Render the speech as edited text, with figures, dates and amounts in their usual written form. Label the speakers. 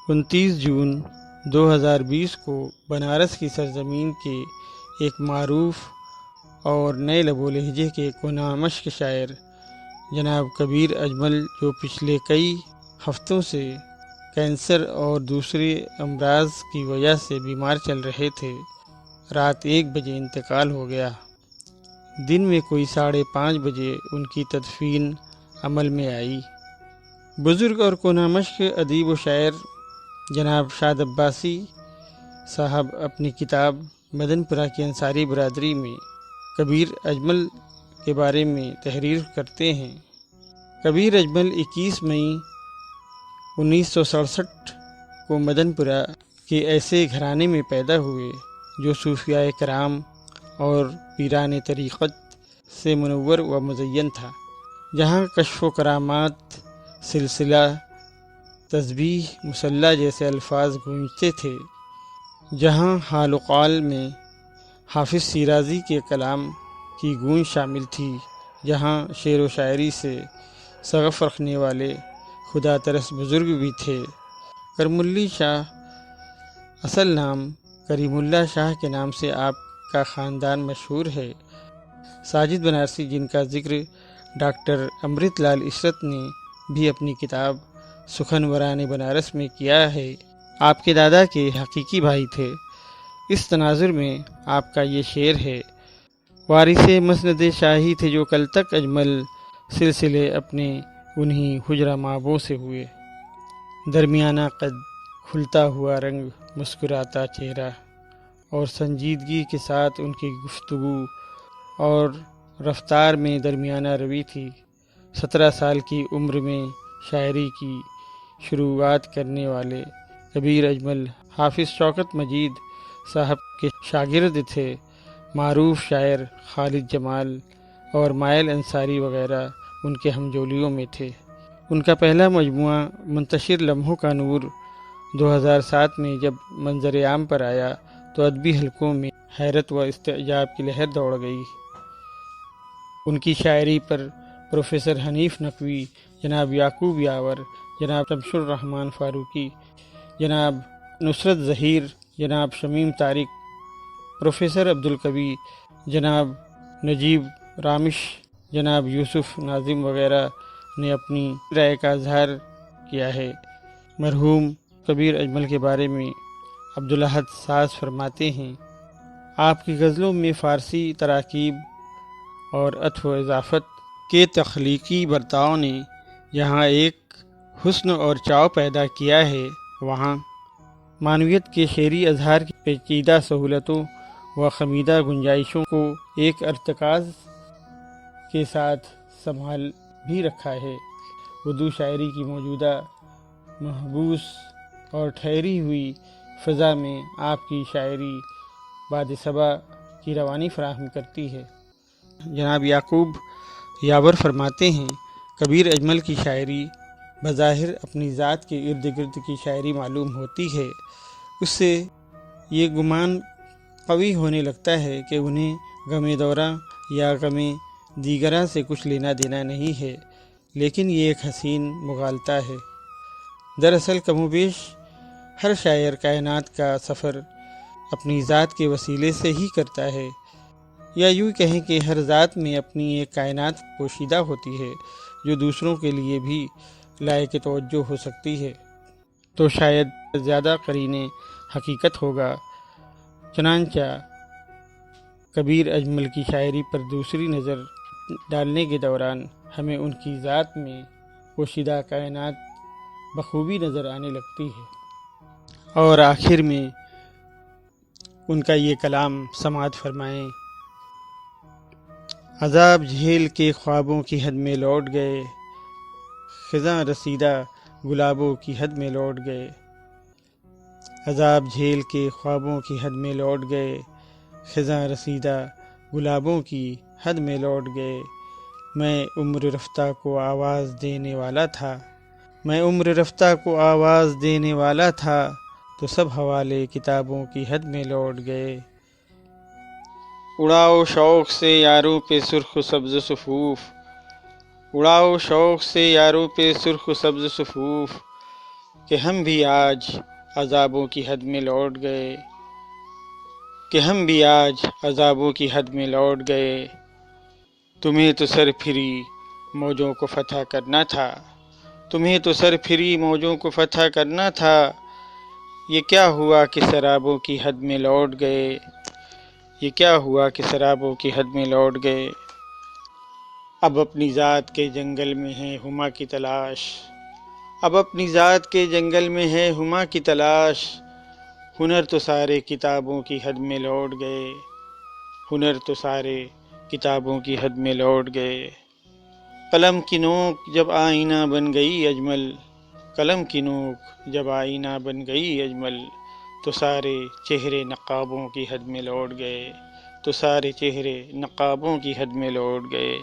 Speaker 1: 29 جون 2020 کو بنارس کی سرزمین کے ایک معروف اور نئے لب و لہجے کے کناں مشق شاعر جناب کبیر اجمل، جو پچھلے کئی ہفتوں سے کینسر اور دوسرے امراض کی وجہ سے بیمار چل رہے تھے، رات 1 بجے انتقال ہو گیا۔ دن میں کوئی 5:30 بجے ان کی تدفین عمل میں آئی۔ بزرگ اور کناں مشق ادیب و شاعر جناب شاد عباسی صاحب اپنی کتاب مدن پورہ کی انصاری برادری میں کبیر اجمل کے بارے میں تحریر کرتے ہیں۔ کبیر اجمل 21 مئی 1967 کو مدن پورہ کے ایسے گھرانے میں پیدا ہوئے جو صوفیاء کرام اور پیران طریقت سے منور و مزین تھا، جہاں کشف و کرامات، سلسلہ، تسبیح، مصلی جیسے الفاظ گونجتے تھے، جہاں حال و قال میں حافظ شیرازی کے کلام کی گونج شامل تھی، جہاں شعر و شاعری سے شغف رکھنے والے خدا ترس بزرگ بھی تھے۔ کرم شاہ، اصل نام کریم اللہ شاہ کے نام سے آپ کا خاندان مشہور ہے۔ ساجد بنارسی، جن کا ذکر ڈاکٹر امرت لال عشرت نے بھی اپنی کتاب سخن ورانِ بنارس میں کیا ہے، آپ کے دادا کے حقیقی بھائی تھے۔ اس تناظر میں آپ کا یہ شعر ہے: وارث مسند شاہی تھے جو کل تک اجمل، سلسلے اپنے انہی حجرہ مابوں سے ہوئے۔ درمیانہ قد، کھلتا ہوا رنگ، مسکراتا چہرہ، اور سنجیدگی کے ساتھ ان کی گفتگو اور رفتار میں درمیانہ روی تھی۔ 17 سال کی عمر میں شاعری کی شروعات کرنے والے کبیر اجمل حافظ شوکت مجید صاحب کے شاگرد تھے۔ معروف شاعر خالد جمال اور مائل انصاری وغیرہ ان کے ہمجولیوں میں تھے۔ ان کا پہلا مجموعہ منتشر لمحوں کا نور 2007 میں جب منظر عام پر آیا تو ادبی حلقوں میں حیرت و استعجاب کی لہر دوڑ گئی۔ ان کی شاعری پر پروفیسر حنیف نقوی، جناب یعقوب یاور، جناب شمس الرحمن فاروقی، جناب نصرت ظہیر، جناب شمیم طارق، پروفیسر عبدالقوی، جناب نجیب رامش، جناب یوسف ناظم وغیرہ نے اپنی رائے کا اظہار کیا ہے۔ مرحوم کبیر اجمل کے بارے میں عبدالاحد ساز فرماتے ہیں: آپ کی غزلوں میں فارسی تراکیب اور عطف و اضافت کے تخلیقی برتاؤ نے جہاں ایک حسن اور چاؤ پیدا کیا ہے، وہاں معنویت کے شعری اظہار کی پیچیدہ سہولتوں و خمیدہ گنجائشوں کو ایک ارتکاز کے ساتھ سنبھال بھی رکھا ہے۔ اردو شاعری کی موجودہ محبوس اور ٹھہری ہوئی فضا میں آپ کی شاعری باد صبا کی روانی فراہم کرتی ہے۔ جناب یعقوب یاور فرماتے ہیں: کبیر اجمل کی شاعری بظاہر اپنی ذات کے ارد گرد کی شاعری معلوم ہوتی ہے۔ اس سے یہ گمان قوی ہونے لگتا ہے کہ انہیں غم دورہ یا غم دیگراں سے کچھ لینا دینا نہیں ہے، لیکن یہ ایک حسین مغالطہ ہے۔ دراصل کم و بیش ہر شاعر کائنات کا سفر اپنی ذات کے وسیلے سے ہی کرتا ہے، یا یوں کہیں کہ ہر ذات میں اپنی ایک کائنات پوشیدہ ہوتی ہے جو دوسروں کے لیے بھی لائق توجہ ہو سکتی ہے، تو شاید زیادہ قرین حقیقت ہوگا۔ چنانچہ کبیر اجمل کی شاعری پر دوسری نظر ڈالنے کے دوران ہمیں ان کی ذات میں پوشیدہ کائنات بخوبی نظر آنے لگتی ہے۔ اور آخر میں ان کا یہ کلام سماعت فرمائیں: عذاب جھیل کے خوابوں کی حد میں لوٹ گئے، خزاں رسیدہ گلابوں کی حد میں لوٹ گئے۔ عذاب جھیل کے خوابوں کی حد میں لوٹ گئے، خزاں رسیدہ گلابوں کی حد میں لوٹ گئے۔ میں عمر رفتہ کو آواز دینے والا تھا، میں عمر رفتہ کو آواز دینے والا تھا، تو سب حوالے کتابوں کی حد میں لوٹ گئے۔ اڑاؤ شوق سے یاروں پہ سرخ و سبز صفوف، اڑاؤ شوق سے یاروں پہ سرخ و سبز صفوف، کہ ہم بھی آج عذابوں کی حد میں لوٹ گئے، کہ ہم بھی آج عذابوں کی حد میں لوٹ گئے۔ تمہیں تو سر پھری موجوں کو فتح کرنا تھا، تمہیں تو سر پھری موجوں کو فتح کرنا تھا، یہ کیا ہوا کہ سرابوں کی حد میں لوٹ گئے، یہ کیا ہوا کہ سرابوں کی حد میں لوٹ گئے۔ اب اپنی ذات کے جنگل میں ہے ہما کی تلاش، اب اپنی ذات کے جنگل میں ہے ہما کی تلاش، ہنر تو سارے کتابوں کی حد میں لوٹ گئے، ہنر تو سارے کتابوں کی حد میں لوٹ گئے۔ قلم کی نوک جب آئینہ بن گئی اجمل، قلم کی نوک جب آئینہ بن گئی اجمل، تو سارے چہرے نقابوں کی حد میں لوٹ گئے، تو سارے چہرے نقابوں کی حد میں لوٹ گئے۔